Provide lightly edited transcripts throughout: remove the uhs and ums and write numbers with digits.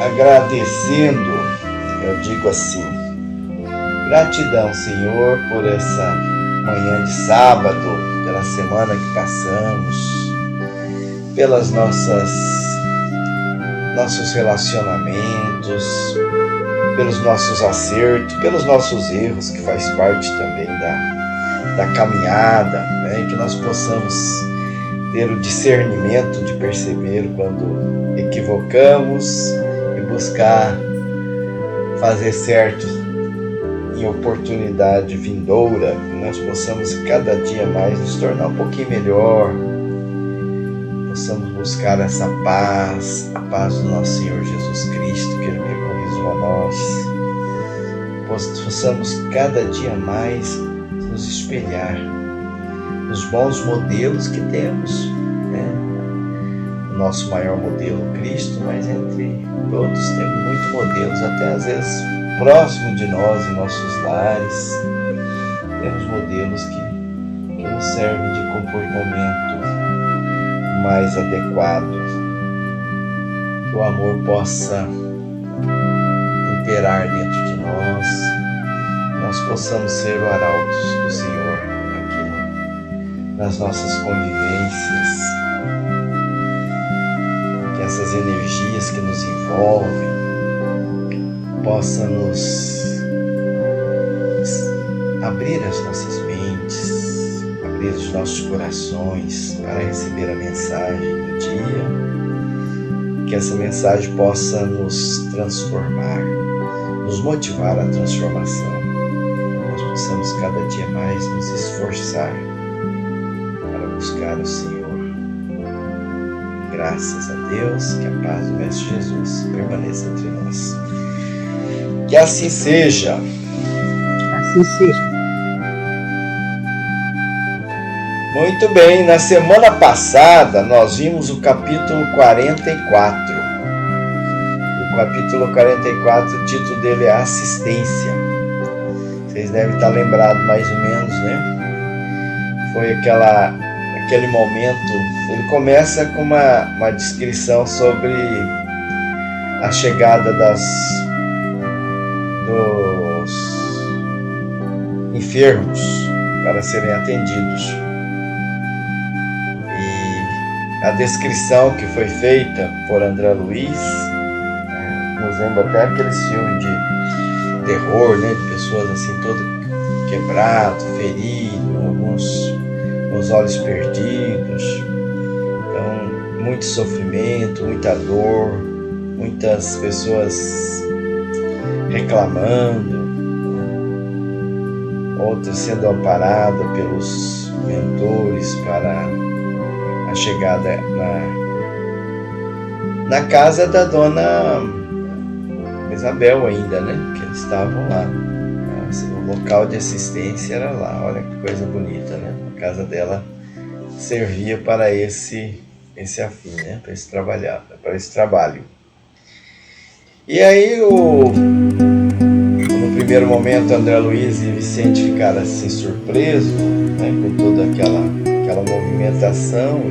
agradecendo, eu digo assim, gratidão, Senhor, por essa manhã de sábado, pela semana que passamos, pelas nossos relacionamentos, pelos nossos acertos, pelos nossos erros, que faz parte também da caminhada, né? Que nós possamos ter o discernimento de perceber quando equivocamos e buscar fazer certo em oportunidade vindoura, que nós possamos cada dia mais nos tornar um pouquinho melhor, possamos buscar essa paz, a paz do nosso Senhor Jesus Cristo, que Ele preconizou a nós, possamos cada dia mais nos espelhar nos bons modelos que temos, né? O nosso maior modelo, Cristo, mas entre todos temos muitos modelos, até às vezes próximo de nós, em nossos lares, temos modelos que nos servem de comportamento mais adequado, que o amor possa imperar dentro de nós possamos ser o arautos do Senhor aqui nas nossas convivências, que essas energias que nos envolvem possam nos abrir as nossas mentes, abrir os nossos corações para receber a mensagem do dia, que essa mensagem possa nos transformar, nos motivar à transformação, nós possamos cada dia mais nos esforçar para buscar o Senhor. Graças a Deus, que a paz do Mestre Jesus permaneça entre nós. Que assim seja. Assim seja. Muito bem, na semana passada nós vimos o capítulo 44. O capítulo 44, o título dele é Assistência. Vocês devem estar lembrados mais ou menos, né? Foi aquele momento, ele começa com uma descrição sobre a chegada dos enfermos para serem atendidos. E a descrição que foi feita por André Luiz nos lembra até aqueles filmes de terror, né? De pessoas assim, todo quebrado, ferido, alguns com os olhos perdidos. Então, muito sofrimento, muita dor, muitas pessoas reclamando, outras sendo amparadas pelos mentores para a chegada na casa da dona Isabel ainda, né? Que eles estavam lá. O local de assistência era lá. Olha que coisa bonita, né? A casa dela servia para esse afim, né? Para esse trabalho. E aí, no primeiro momento, André Luiz e Vicente ficaram assim surpresos, né? Com toda aquela movimentação.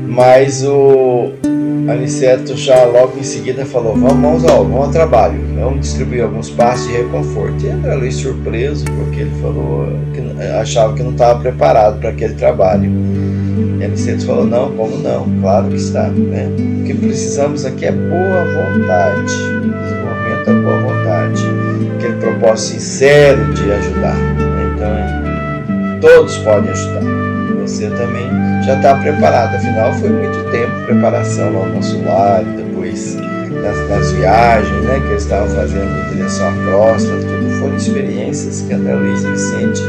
Mas o Aniceto já logo em seguida falou: vamos ao trabalho, vamos distribuir alguns passos de reconforto. E André Luiz surpreso, porque ele falou que achava que não estava preparado para aquele trabalho. E Aniceto falou: não, como não? Claro que está, né? O que precisamos aqui é boa vontade, desenvolvimento da boa vontade, aquele propósito sincero de ajudar, né? Então, todos podem ajudar. Você também já está preparado, afinal foi muito tempo de preparação lá no nosso lar, e depois nas viagens, né, que eles estavam fazendo em direção à próstata, tudo foram experiências que André Luiz e Vicente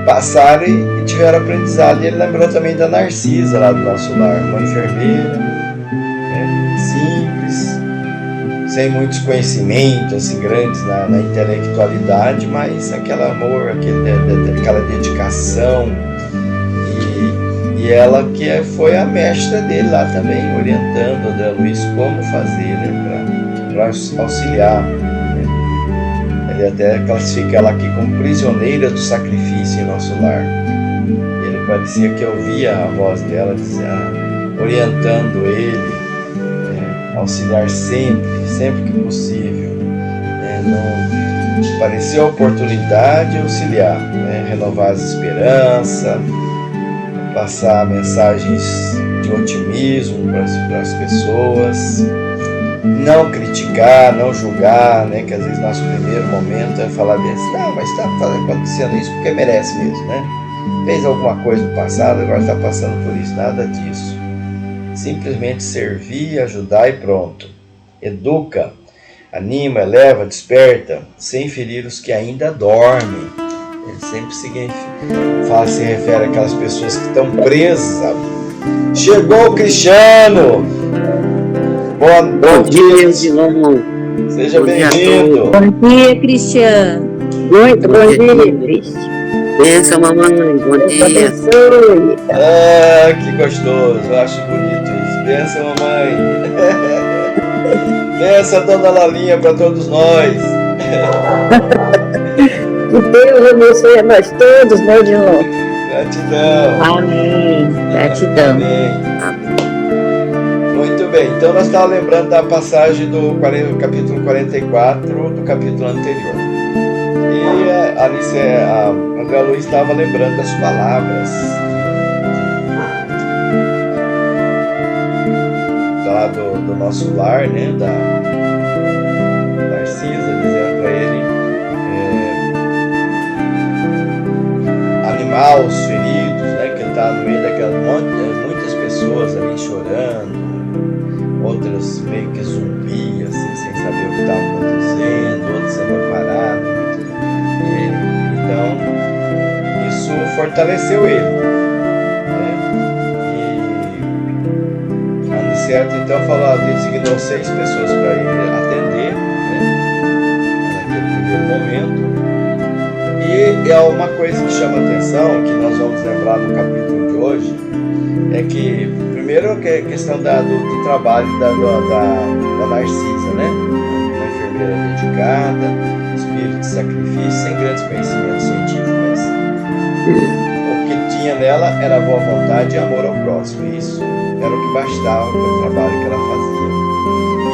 passaram e tiveram aprendizado. E ele lembrou também da Narcisa lá do nosso lar, uma enfermeira, né, simples, sem muitos conhecimentos assim, grandes na intelectualidade, mas aquele amor, aquela dedicação. E ela que foi a mestra dele lá também, orientando o André Luiz como fazer, né, para auxiliar. Né. Ele até classifica ela aqui como prisioneira do sacrifício em nosso lar. E ele parecia que ouvia a voz dela, orientando ele auxiliar sempre que possível, né? Não parecer a oportunidade auxiliar, né? Renovar as esperanças, passar mensagens de otimismo para as pessoas, não criticar, não julgar, né? Que às vezes nosso primeiro momento é falar bem assim, não, mas está acontecendo isso porque merece mesmo, né? Fez alguma coisa no passado, agora está passando por isso, nada disso. Simplesmente servir, ajudar e pronto. Educa, anima, eleva, desperta, sem ferir os que ainda dormem. Ele sempre se refere àquelas pessoas que estão presas, sabe? Chegou o Cristiano! Bom dia, Dilon. Seja bem-vindo! Bom dia, Cristiano. Muito bom dia, Cristiano. Benção, mamãe. Bom dia. Abençoe. Ah, que gostoso! Eu acho bonito isso. Benção, mamãe! Benção, dona Lalinha, para todos nós! Que Deus abençoe a nós todos, né, Dilon? Gratidão! Amém. Gratidão. Amém. Muito bem, então nós estávamos lembrando da passagem do capítulo 44 do capítulo anterior. E a André Luiz estava lembrando das palavras lá do nosso lar, né? Da Narcisa, dizendo para ele animar os feridos, né? Que ele está no meio daquelas muitas pessoas ali chorando, outras meio que zumbi, assim, sem saber o que estava acontecendo, outros sendo parados. Então, isso fortaleceu ele, né? E a Aniceto, então, falou, designou 6 pessoas para ele atender, né? Naquele primeiro momento. E é uma coisa que chama atenção, que nós vamos lembrar no capítulo de hoje, é que, primeiro, a questão do trabalho da Narcisa, né? Uma enfermeira dedicada, espírito de sacrifício, sem grandes conhecimentos científicos, mas o que tinha nela era boa vontade e amor ao próximo. E isso era o que bastava para o trabalho que ela fazia.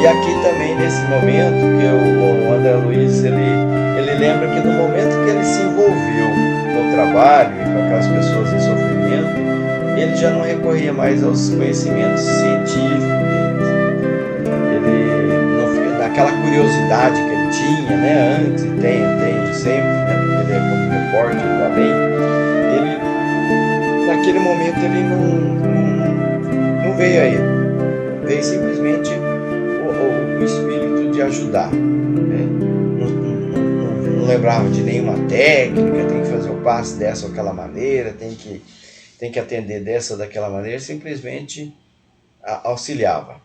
E aqui também, nesse momento, que o André Luiz, ele lembra que no momento que ele se envolveu no trabalho e com aquelas pessoas em sofrimento, ele já não recorria mais aos conhecimentos científicos. Ele, naquela curiosidade que ele tinha, né, antes, e tem sempre, né, porque ele é como repórter do além, ele, naquele momento, ele não veio a ele. Veio simplesmente o espírito de ajudar, né? Não lembrava de nenhuma técnica, tem que fazer o passe dessa ou aquela maneira, tem que atender dessa ou daquela maneira, simplesmente auxiliava.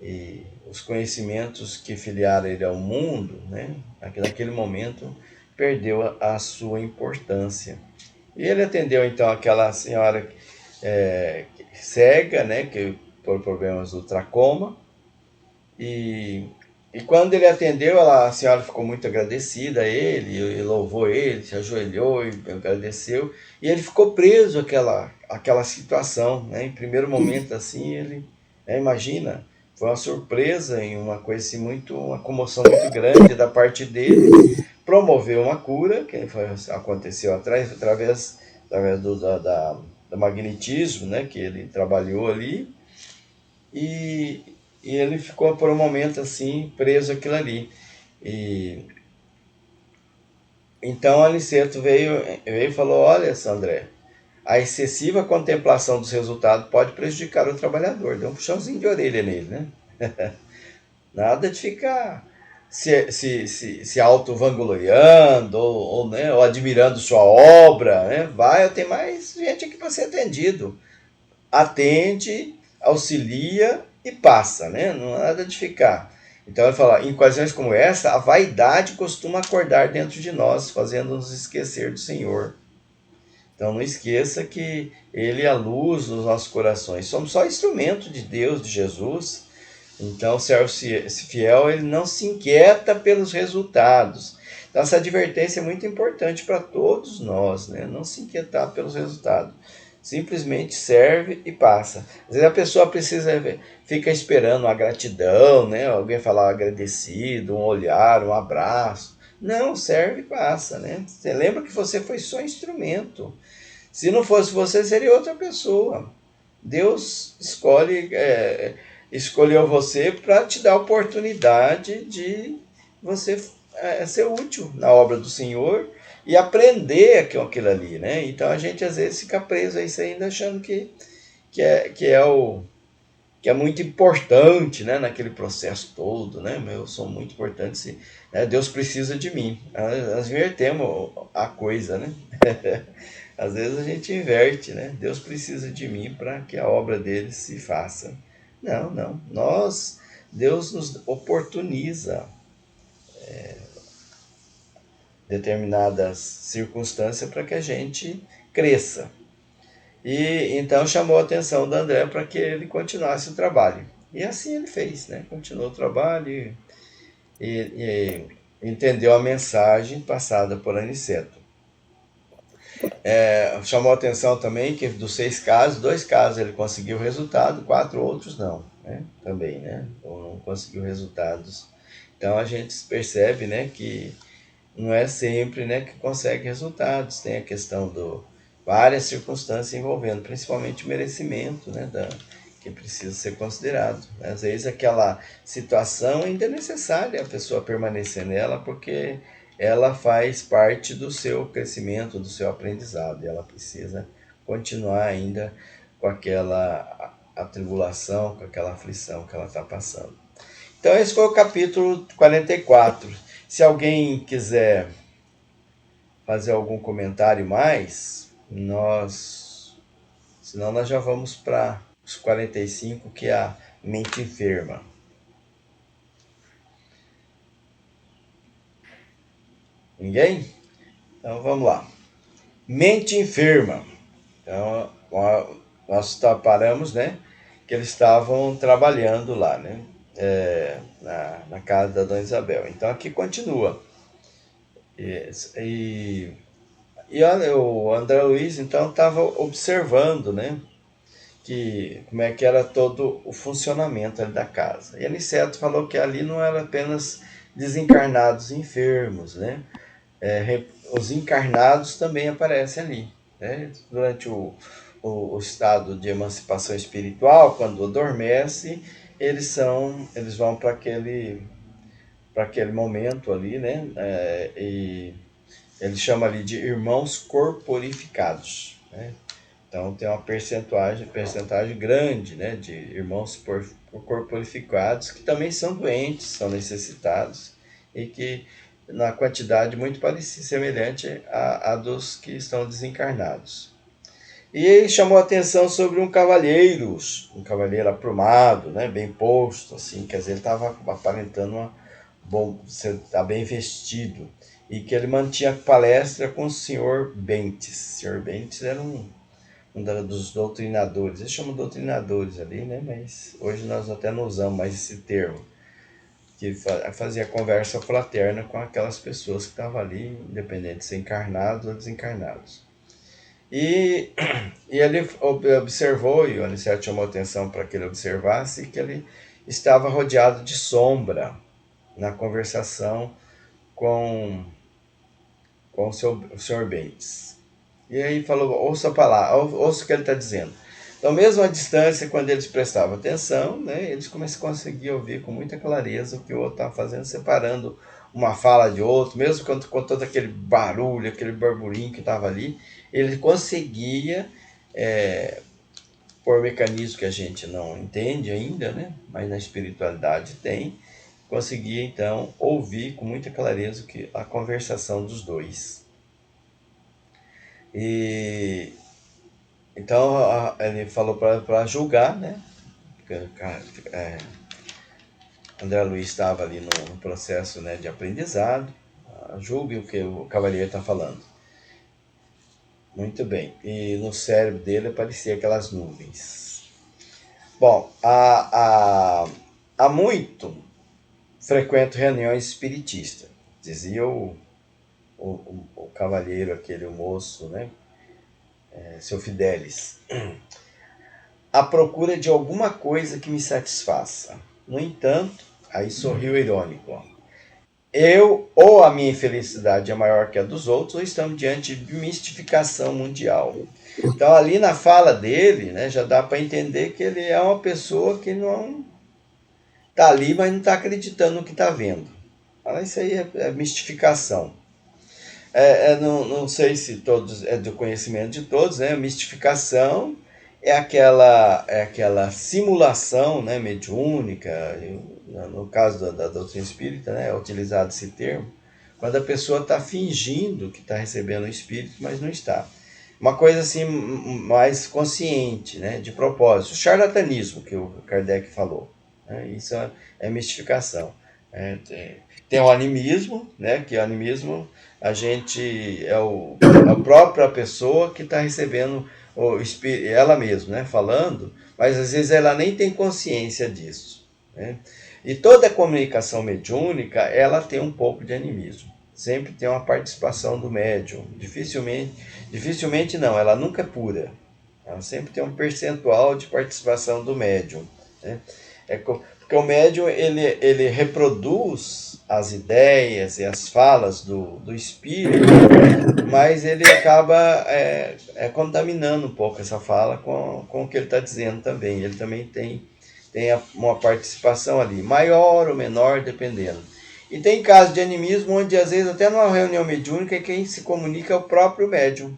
E os conhecimentos que filiaram ele ao mundo, né, naquele momento, perdeu a sua importância. E ele atendeu, então, aquela senhora cega, né, que por problemas do tracoma, e quando ele atendeu, a senhora ficou muito agradecida a ele, e louvou ele, se ajoelhou e agradeceu, e ele ficou preso àquela situação, né? Em primeiro momento, assim, ele, imagina, foi uma surpresa e uma coisa assim, uma comoção muito grande da parte dele, promoveu uma cura, que aconteceu através do magnetismo, né, que ele trabalhou ali, e ele ficou por um momento assim, preso àquilo ali. Então Aniceto veio e falou, olha, Sandré, a excessiva contemplação dos resultados pode prejudicar o trabalhador. Deu um puxãozinho de orelha nele, né? Nada de ficar se auto-vangloriando ou admirando sua obra, né? Eu tenho mais gente aqui para ser atendido. Atende, auxilia e passa, né? Não há nada de ficar. Então ele fala, em ocasiões como essa, a vaidade costuma acordar dentro de nós, fazendo-nos esquecer do Senhor. Então não esqueça que Ele é a luz dos nossos corações. Somos só instrumento de Deus, de Jesus. Então o servo fiel, ele não se inquieta pelos resultados. Então essa advertência é muito importante para todos nós, né? Não se inquietar pelos resultados. simplesmente serve e passa. Às vezes a pessoa fica esperando a gratidão, né? Alguém falar agradecido, um olhar, um abraço. Não, serve e passa, né? Você lembra que você foi só instrumento. Se não fosse você, seria outra pessoa. Deus escolheu você para te dar a oportunidade de você ser útil na obra do Senhor e aprender com aquilo ali, né? Então a gente às vezes fica preso a isso ainda achando que é muito importante, né, naquele processo todo, né? Eu sou muito importante, né? Deus precisa de mim. Nós invertemos a coisa, né? Às vezes a gente inverte, né? Deus precisa de mim para que a obra dele se faça. Não, não. Deus nos oportuniza determinadas circunstâncias para que a gente cresça. E então chamou a atenção do André para que ele continuasse o trabalho. E assim ele fez, né? Continuou o trabalho e entendeu a mensagem passada por Aniceto. Chamou a atenção também que dos 6 casos, 2 casos ele conseguiu resultado, 4 outros não, né? Também, né? Ou não conseguiu resultados. Então a gente percebe, né, que não é sempre, né, que consegue resultados. Tem a questão várias circunstâncias envolvendo, principalmente o merecimento, né, que precisa ser considerado. Às vezes aquela situação ainda é necessária a pessoa permanecer nela, porque ela faz parte do seu crescimento, do seu aprendizado, e ela precisa continuar ainda com aquela atribulação, com aquela aflição que ela está passando. Então esse foi o capítulo 44. Se alguém quiser fazer algum comentário mais, senão nós já vamos para os 45, que é a mente enferma. Ninguém? Então vamos lá. Mente enferma. Então nós paramos, né, que eles estavam trabalhando lá, né, na casa da Dona Isabel. Então aqui continua. E o André Luiz, então, estava observando, né, como é que era todo o funcionamento ali da casa. E Aniceto falou que ali não era apenas desencarnados enfermos, né? Os encarnados também aparecem ali, né? Durante o estado de emancipação espiritual, quando adormece, eles vão para aquele momento ali, né? E ele chama ali de irmãos corporificados, né? Então tem uma percentagem grande, né, de irmãos corporificados que também são doentes, são necessitados e que na quantidade muito parecida, semelhante à dos que estão desencarnados. E ele chamou a atenção sobre um cavalheiro aprumado, né, bem posto, assim, quer dizer, ele estava aparentando tá bem vestido, e que ele mantinha palestra com o senhor Bentes. O senhor Bentes era um dos doutrinadores, eles chamam doutrinadores ali, né? Mas hoje nós até não usamos mais esse termo, que fazia conversa fraterna com aquelas pessoas que estavam ali, independente de ser encarnados ou desencarnados. E ele observou, e o Aniceto chamou atenção para que ele observasse, que ele estava rodeado de sombra na conversação com o senhor Bentes. E aí falou, ouça a palavra, ouça o que ele está dizendo. Então, mesmo à distância, quando eles prestavam atenção, né, eles conseguiam ouvir com muita clareza o que o outro estava fazendo, separando uma fala de outro, mesmo com todo aquele barulho, aquele burburinho que estava ali, ele conseguia, por mecanismo que a gente não entende ainda, né, mas na espiritualidade tem, conseguia então ouvir com muita clareza a conversação dos dois. E então ele falou para julgar, né? André Luiz estava ali no processo, né, de aprendizado. Julgue o que o cavalheiro está falando. Muito bem. E no cérebro dele aparecia aquelas nuvens. Bom, há muito frequento reuniões espiritistas, dizia o cavalheiro, o moço, né? seu Fidelis, à procura de alguma coisa que me satisfaça. No entanto, aí sorriu irônico, ó. Eu ou a minha infelicidade é maior que a dos outros, ou estamos diante de mistificação mundial. Então, ali na fala dele, né, já dá para entender que ele é uma pessoa que não está ali, mas não está acreditando no que está vendo. Isso aí é mistificação. Não sei se todos é do conhecimento de todos, né? Mistificação é aquela simulação, né, mediúnica. No caso da doutrina espírita, né, é utilizado esse termo, quando a pessoa está fingindo que está recebendo o espírito, mas não está. Uma coisa assim mais consciente, né, de propósito. O charlatanismo que o Kardec falou, né, isso é mistificação. Tem o animismo, né, que o animismo a gente é a própria pessoa que está recebendo o espírito, ela mesma, né, falando, mas às vezes ela nem tem consciência disso, né? E toda comunicação mediúnica, ela tem um pouco de animismo. Sempre tem uma participação do médium. Dificilmente não, ela nunca é pura. Ela sempre tem um percentual de participação do médium, né? Porque o médium, ele reproduz as ideias e as falas do espírito, mas ele acaba contaminando um pouco essa fala com o que ele está dizendo também. Ele também tem uma participação ali, maior ou menor, dependendo. E tem casos de animismo onde, às vezes, até numa reunião mediúnica, quem se comunica é o próprio médium.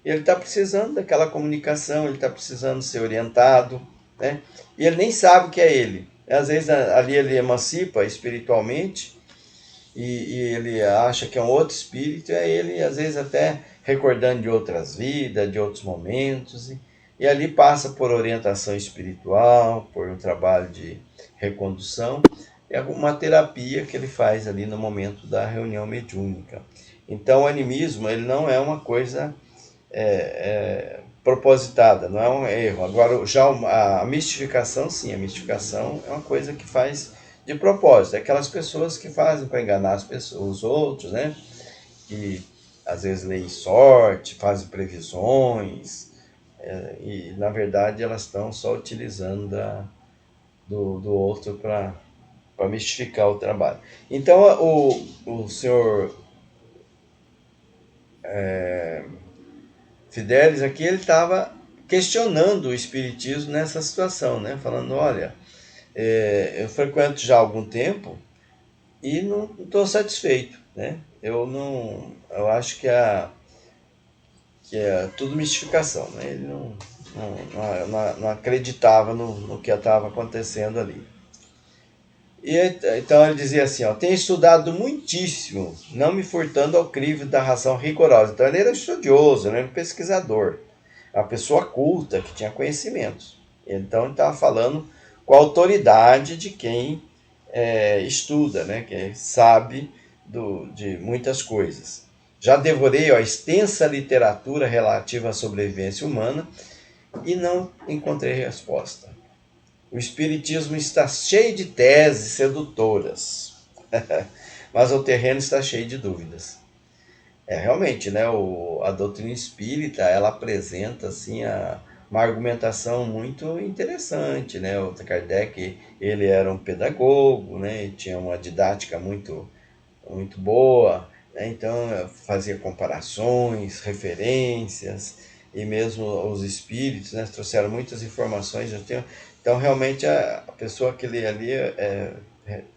Ele está precisando daquela comunicação, ele está precisando ser orientado, né? E ele nem sabe o que é ele. Às vezes, ali ele emancipa espiritualmente e ele acha que é um outro espírito, e aí ele, às vezes, até recordando de outras vidas, de outros momentos, e ali passa por orientação espiritual, por um trabalho de recondução, é uma terapia que ele faz ali no momento da reunião mediúnica. Então, o animismo, ele não é uma coisa propositada, não é um erro. Agora, já a mistificação, sim, a mistificação é uma coisa que faz de propósito. É aquelas pessoas que fazem para enganar as pessoas, os outros, né? Que às vezes leem sorte, fazem previsões, e na verdade elas estão só utilizando do outro para mistificar o trabalho. Então o senhor Fidelis aqui, ele estava questionando o espiritismo nessa situação, né? Falando, olha, eu frequento já há algum tempo e não estou satisfeito, né? Eu acho que é tudo mistificação, né? Ele não acreditava no que estava acontecendo ali. E então ele dizia assim, ó, tenho estudado muitíssimo, não me furtando ao crivo da razão rigorosa. Então ele era estudioso, ele era um pesquisador, uma pessoa culta que tinha conhecimentos. Então ele estava falando com a autoridade de quem estuda, né, que sabe de muitas coisas. Já devorei a extensa literatura relativa à sobrevivência humana e não encontrei resposta. O espiritismo está cheio de teses sedutoras, mas o terreno está cheio de dúvidas. Realmente, né, a doutrina espírita, ela apresenta assim, uma argumentação muito interessante, né? O Kardec, ele era um pedagogo, né? E tinha uma didática muito boa, né? Então fazia comparações, referências, e mesmo os espíritos, né, trouxeram muitas informações. Então realmente a pessoa que lê ali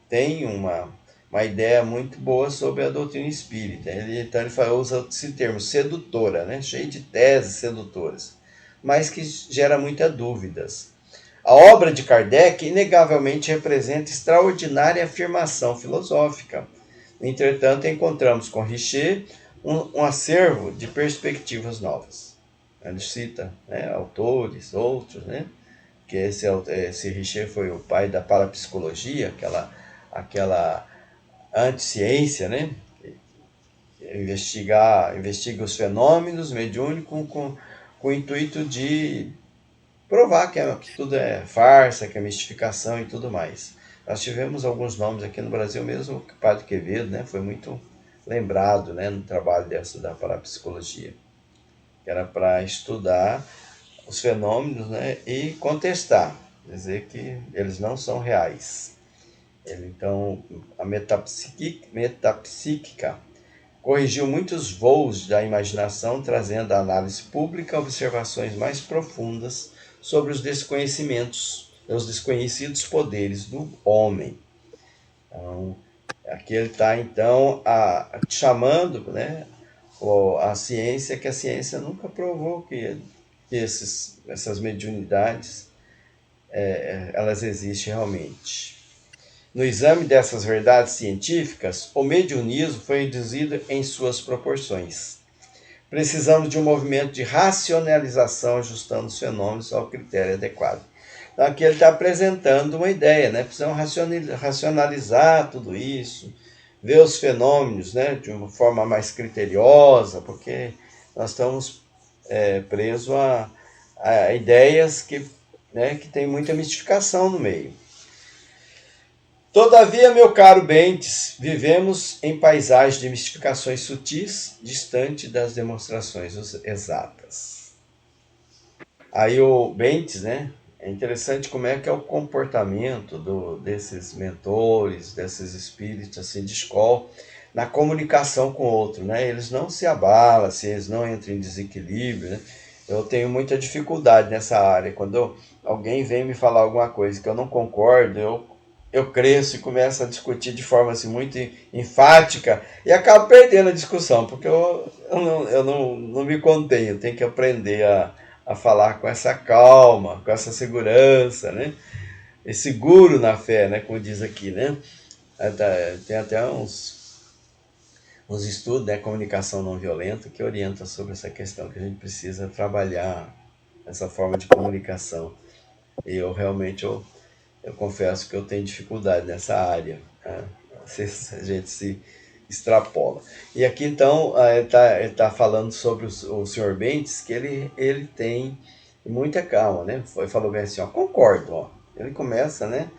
tem uma ideia muito boa sobre a doutrina espírita. Então ele usa esse termo, sedutora, né? Cheio de teses sedutoras, mas que gera muitas dúvidas. A obra de Kardec inegavelmente representa extraordinária afirmação filosófica. Entretanto, encontramos com Richer um acervo de perspectivas novas. Ele cita, né, autores, outros, né? Que esse Richer foi o pai da parapsicologia, aquela anticiência, né? Investiga os fenômenos mediúnicos com o intuito de provar que tudo é farsa, que é mistificação e tudo mais. Nós tivemos alguns nomes aqui no Brasil mesmo, o Padre Quevedo, né? Foi muito lembrado, né, no trabalho da parapsicologia. que era para estudar os fenômenos, né, e contestar, dizer que eles não são reais. Então, a metapsíquica corrigiu muitos voos da imaginação, trazendo à análise pública observações mais profundas sobre os desconhecidos poderes do homem. Então, aqui ele está, então, chamando, né, a ciência, que a ciência nunca provou que essas mediunidades elas existem realmente. No exame dessas verdades científicas, o mediunismo foi reduzido em suas proporções. Precisamos de um movimento de racionalização, ajustando os fenômenos ao critério adequado. Então, aqui ele está apresentando uma ideia, né? Precisamos racionalizar tudo isso, ver os fenômenos, né, de uma forma mais criteriosa, porque nós estamos presos a ideias que tem muita mistificação no meio. Todavia, meu caro Bentes, vivemos em paisagem de mistificações sutis, distante das demonstrações exatas. Aí o Bentes, né? É interessante como é que é o comportamento desses mentores, desses espíritos assim, de escola, na comunicação com o outro, né? Eles não se abalam, assim, eles não entram em desequilíbrio, né? Eu tenho muita dificuldade nessa área. Quando alguém vem me falar alguma coisa que eu não concordo, eu cresço e começo a discutir de forma assim, muito enfática e acabo perdendo a discussão, porque eu não me contenho, eu tenho que aprender a falar com essa calma, com essa segurança, né? E seguro na fé, né? Como diz aqui, né? Tem até uns estudos, né? Comunicação não violenta, que orientam sobre essa questão, que a gente precisa trabalhar essa forma de comunicação. E eu realmente, eu confesso que eu tenho dificuldade nessa área, né? A gente se extrapola. E aqui então ele tá falando sobre o Sr. Bentes, que ele tem muita calma, né? Falou bem assim, ó, concordo, ó. Ele começa, né,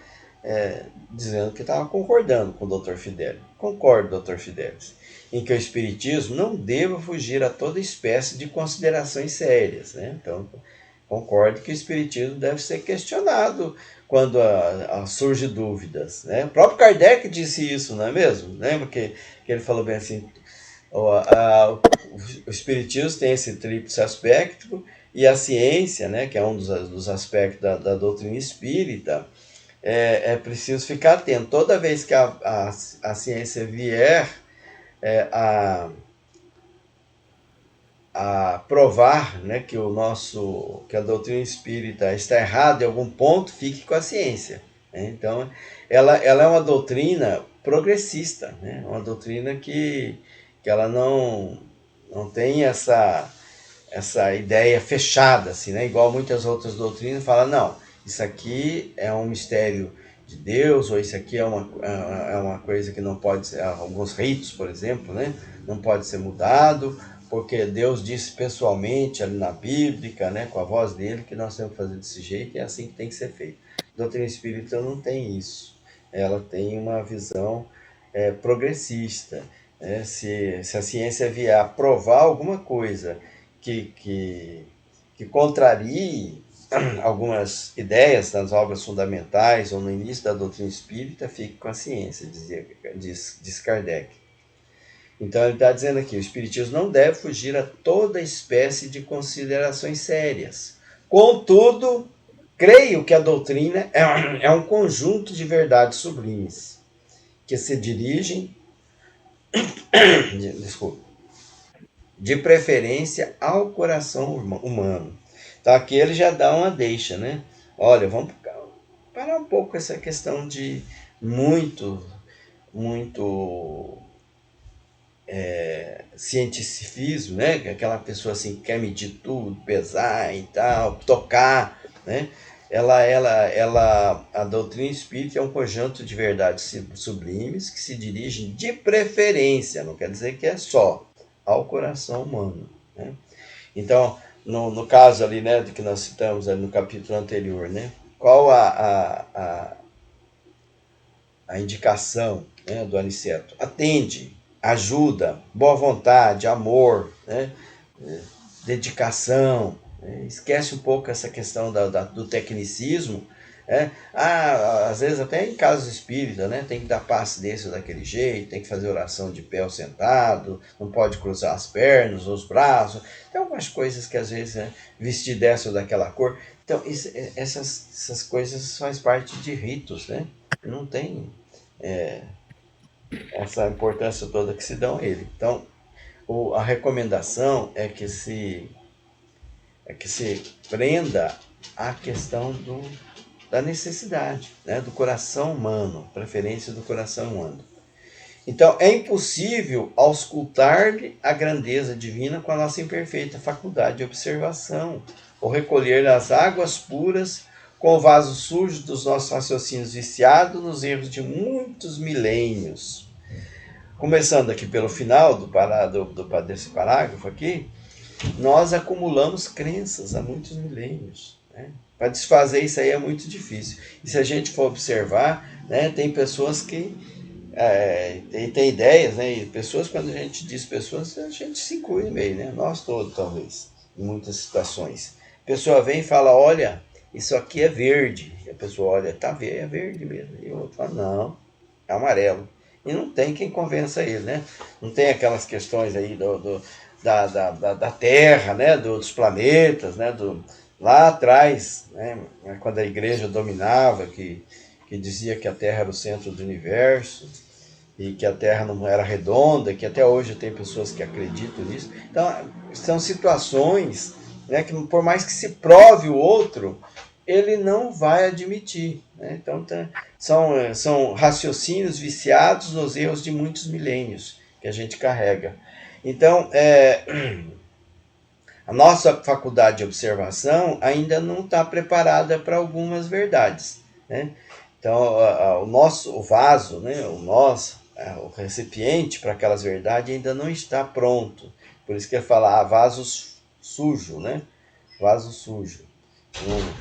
dizendo que estava concordando com o Dr. Fidelis. Concordo, Dr. Fidelis, em que o espiritismo não deva fugir a toda espécie de considerações sérias, né? Então, concordo que o espiritismo deve ser questionado quando surge dúvidas, né? O próprio Kardec disse isso, não é mesmo? Lembra que ele falou bem assim, o espiritismo tem esse tríplice aspecto, e a ciência, né, que é um dos aspectos da doutrina espírita, é preciso ficar atento. Toda vez que a ciência vier a provar, né, que que a doutrina espírita está errada em algum ponto, fique com a ciência, né? Então, ela é uma doutrina progressista, né? Uma doutrina que ela não tem essa ideia fechada, assim, né? Igual muitas outras doutrinas falam, não, isso aqui é um mistério de Deus, ou isso aqui é uma coisa que não pode ser, alguns ritos, por exemplo, né? Não pode ser mudado, porque Deus disse pessoalmente ali na Bíblia, né, com a voz dele, que nós temos que fazer desse jeito e é assim que tem que ser feito. A doutrina espírita não tem isso. Ela tem uma visão progressista. Né? Se a ciência vier a provar alguma coisa que contrarie algumas ideias das obras fundamentais ou no início da doutrina espírita, fique com a ciência, diz Kardec. Então ele está dizendo aqui, o espiritismo não deve fugir a toda espécie de considerações sérias. Contudo, creio que a doutrina é um conjunto de verdades sublimes que se dirigem, de preferência ao coração humano. Então aqui ele já dá uma deixa, né? Olha, vamos parar um pouco essa questão de muito cientificismo, né? Aquela pessoa assim que quer medir tudo, pesar e tal, tocar, né? A doutrina espírita é um conjunto de verdades sublimes que se dirigem de preferência, não quer dizer que é só, ao coração humano, né? Então, no caso ali, né, de que nós citamos ali no capítulo anterior, né? Qual a indicação, né, do Aniceto? Atende, ajuda, boa vontade, amor, né? dedicação, né? Esquece um pouco essa questão do tecnicismo. Às vezes até em casos espíritas, né? Tem que dar passe desse ou daquele jeito, tem que fazer oração de pé ou sentado, não pode cruzar as pernas ou os braços. Tem algumas coisas que às vezes, né, vestir dessa ou daquela cor. Então, essas coisas faz parte de ritos, né? Não tem essa importância toda que se dão a ele. Então, a recomendação é que se prenda à questão da necessidade, né, do coração humano, preferência do coração humano. Então, é impossível auscultar-lhe a grandeza divina com a nossa imperfeita faculdade de observação, ou recolher as águas puras com o vaso sujo dos nossos raciocínios viciados nos erros de muitos milênios. Começando aqui pelo final desse parágrafo aqui, nós acumulamos crenças há muitos milênios, né? Para desfazer isso aí é muito difícil. E se a gente for observar, né, tem pessoas que tem ideias, né? E pessoas, quando a gente diz pessoas, a gente se inclui no meio, né? Nós todos, talvez, em muitas situações. A pessoa vem e fala, olha, isso aqui é verde. E a pessoa olha, tá verde, é verde mesmo. E o outro fala, não, é amarelo. E não tem quem convença ele, né? Não tem aquelas questões aí da Terra, né? Dos planetas, né? Lá atrás, né? Quando a igreja dominava, que dizia que a Terra era o centro do universo e que a Terra não era redonda, que até hoje tem pessoas que acreditam nisso. Então, são situações, né, que por mais que se prove o outro, ele não vai admitir, né? Então, são raciocínios viciados nos erros de muitos milênios que a gente carrega. Então, a nossa faculdade de observação ainda não está preparada para algumas verdades, né? Então, o vaso, né, o recipiente para aquelas verdades ainda não está pronto. Por isso que ele fala, vaso sujo, né? Vaso sujo.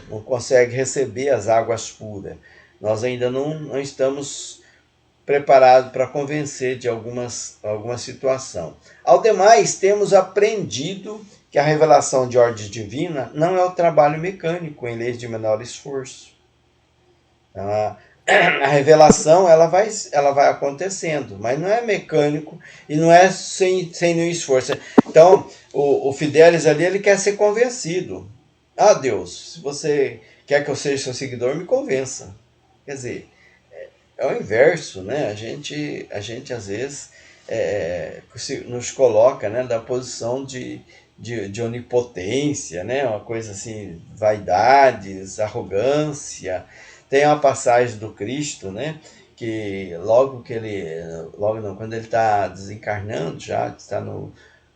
Não consegue receber as águas puras. Nós ainda não estamos preparados para convencer de alguma situação. Ao demais, temos aprendido que a revelação de ordem divina não é o trabalho mecânico em leis de menor esforço. A revelação ela vai acontecendo, mas não é mecânico e não é sem nenhum esforço. Então, o Fidelis ali, ele quer ser convencido. Deus, se você quer que eu seja seu seguidor, me convença. Quer dizer, é o inverso, né? A gente às vezes nos coloca, né, da posição de onipotência, né? Uma coisa assim, vaidades, arrogância. Tem uma passagem do Cristo, né, que quando ele está desencarnando, já está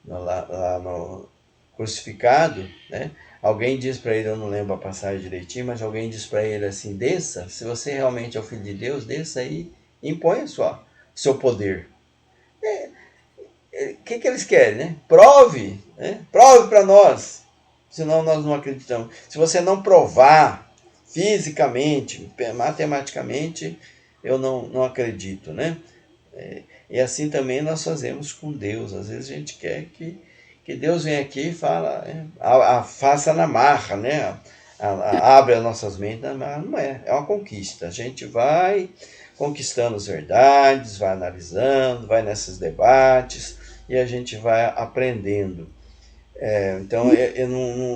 lá no crucificado, né, alguém diz para ele, eu não lembro a passagem direitinho, mas alguém diz para ele assim, desça, se você realmente é o Filho de Deus, desça aí e impõe o seu poder. O que eles querem, né? Prove, né? Prove para nós, senão nós não acreditamos. Se você não provar fisicamente, matematicamente, eu não acredito, né? E assim também nós fazemos com Deus. Às vezes a gente quer que Deus venha aqui e fala, faça na marra, né? Abre as nossas mentes, mas não é uma conquista. A gente vai conquistando as verdades, vai analisando, vai nesses debates e a gente vai aprendendo. Então,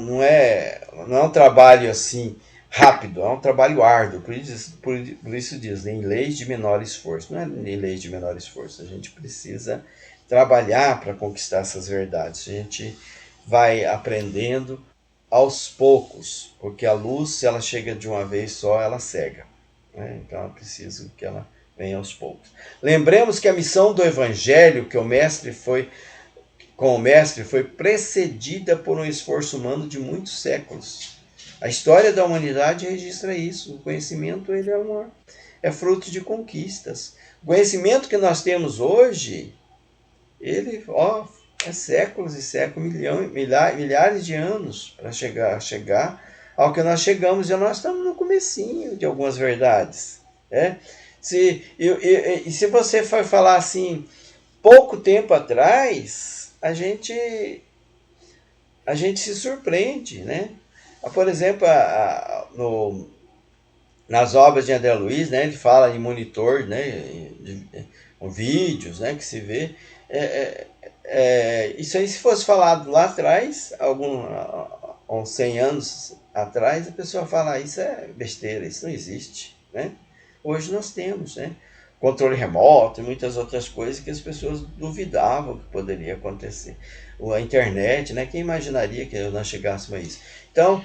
não é um trabalho assim rápido, é um trabalho árduo, por isso diz, em leis de menor esforço. Não é em leis de menor esforço, a gente precisa trabalhar para conquistar essas verdades. A gente vai aprendendo aos poucos, porque a luz, se ela chega de uma vez só, ela cega, né? Então é preciso que ela venha aos poucos. Lembremos que a missão do Evangelho com o Mestre foi precedida por um esforço humano de muitos séculos. A história da humanidade registra isso. O conhecimento ele é fruto de conquistas. O conhecimento que nós temos hoje, ele é séculos e séculos, milhares de anos para chegar ao que nós chegamos, e nós estamos no comecinho de algumas verdades. Se você for falar assim, pouco tempo atrás, a gente a gente se surpreende, né? Por exemplo, nas obras de André Luiz, né, ele fala em monitor, né, vídeos, né, que se vê. Isso aí, se fosse falado lá atrás, uns 100 anos atrás, a pessoa fala, isso é besteira, isso não existe, né? Hoje nós temos, né, controle remoto e muitas outras coisas que as pessoas duvidavam que poderia acontecer. A internet, né, quem imaginaria que nós chegássemos a isso? Então,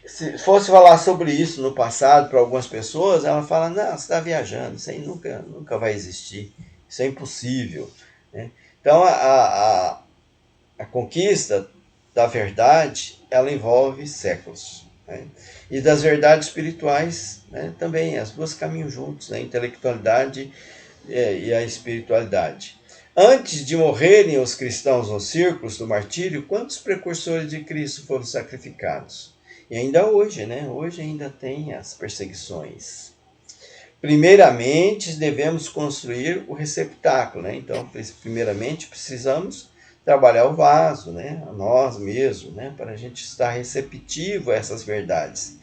se fosse falar sobre isso no passado para algumas pessoas, ela fala, não, você está viajando, isso aí nunca vai existir, isso é impossível, né? Então, a conquista da verdade, ela envolve séculos, né? E das verdades espirituais, né, também, as duas caminham juntos, né? A intelectualidade e a espiritualidade. Antes de morrerem os cristãos nos círculos do martírio, quantos precursores de Cristo foram sacrificados? E ainda hoje, né? Hoje ainda tem as perseguições. Primeiramente, devemos construir o receptáculo, né? Então, primeiramente, precisamos trabalhar o vaso, né? A nós mesmos, né? Para a gente estar receptivo a essas verdades.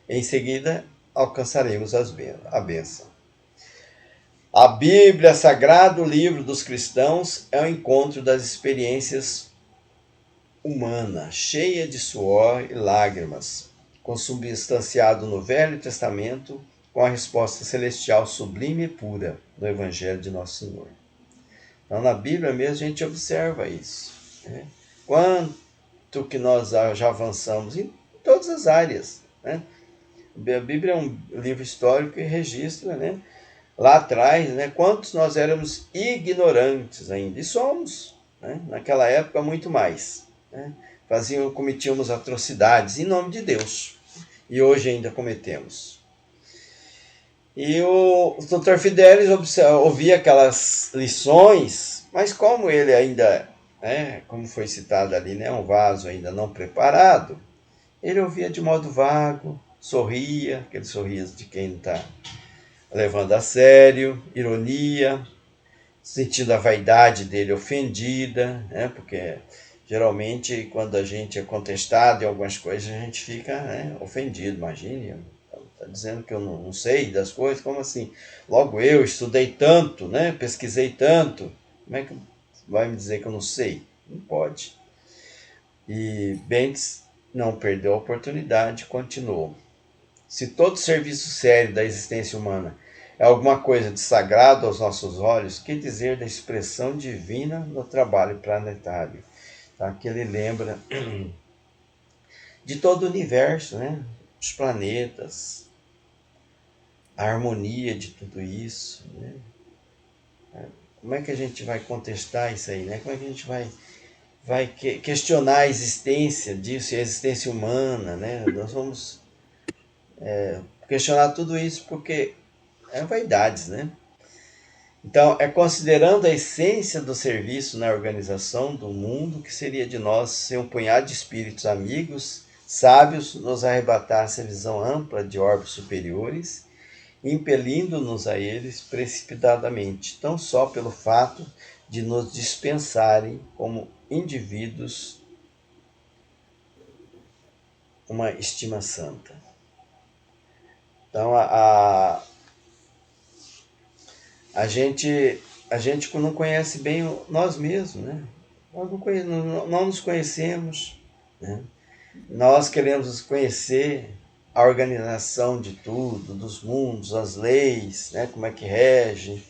Em seguida, alcançaremos a bênção. A Bíblia, sagrado livro dos cristãos, é o encontro das experiências humana, cheia de suor e lágrimas, consubstanciado no Velho Testamento com a resposta celestial sublime e pura no Evangelho de Nosso Senhor. Então, na Bíblia mesmo, a gente observa isso, né? Quanto que nós já avançamos em todas as áreas, né? A Bíblia é um livro histórico que registra, né, lá atrás, né, quantos nós éramos ignorantes ainda, e somos, né, naquela época muito mais, né? Cometíamos atrocidades em nome de Deus, e hoje ainda cometemos. E o Dr. Fidelis ouvia aquelas lições, mas como ele ainda, né, como foi citado ali, né, um vaso ainda não preparado, ele ouvia de modo vago, sorria, aquele sorriso de quem não está levando a sério, ironia, sentindo a vaidade dele ofendida, né? Porque geralmente quando a gente é contestado em algumas coisas, a gente fica, né, ofendido. Imagine, está dizendo que eu não sei das coisas, como assim? Logo eu estudei tanto, né? Pesquisei tanto, como é que vai me dizer que eu não sei? Não pode. E Bentes não perdeu a oportunidade, continuou. Se todo serviço sério da existência humana é alguma coisa de sagrado aos nossos olhos, que dizer da expressão divina no trabalho planetário? Tá? Aqui ele lembra de todo o universo, né? Os planetas, a harmonia de tudo isso, né? Como é que a gente vai contestar isso aí, né? Como é que a gente vai questionar a existência disso e a existência humana, né? Nós vamos questionar tudo isso porque é vaidades, né? Então, é considerando a essência do serviço na organização do mundo que seria de nós ser um punhado de espíritos amigos, sábios, nos arrebatasse a visão ampla de orbes superiores, impelindo-nos a eles precipitadamente, tão só pelo fato de nos dispensarem como indivíduos uma estima santa. Então, a gente não conhece bem nós mesmos, né? Nós não nos conhecemos, né? Nós queremos conhecer a organização de tudo, dos mundos, as leis, né? Como é que rege.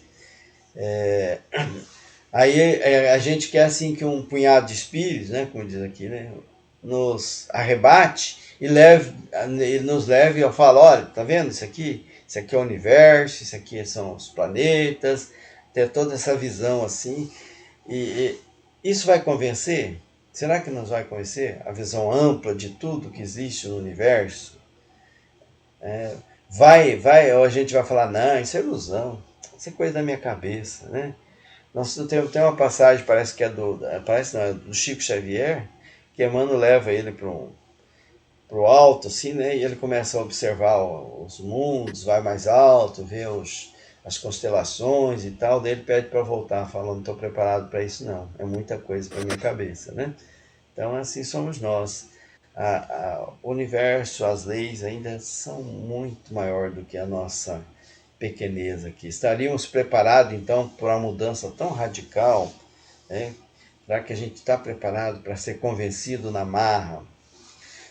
Aí a gente quer assim que um punhado de espíritos, né? Como diz aqui, né? Nos arrebate e nos leve e fala, olha, tá vendo isso aqui? Isso aqui é o universo, isso aqui são os planetas, ter toda essa visão assim. E isso vai convencer? Será que nos vai convencer? A visão ampla de tudo que existe no universo? Ou a gente vai falar, não, isso é ilusão, isso é coisa da minha cabeça, né? Nossa, tem uma passagem, parece que é do Chico Xavier, que Emmanuel leva ele para o alto, assim, né? E ele começa a observar os mundos, vai mais alto, vê as constelações e tal. Daí ele pede para voltar, falando, não estou preparado para isso não, é muita coisa para minha cabeça, né? Então, assim somos nós. O universo, as leis ainda são muito maior do que a nossa pequeneza aqui. Estaríamos preparados, então, para uma mudança tão radical, né? Será que a gente está preparado para ser convencido na marra?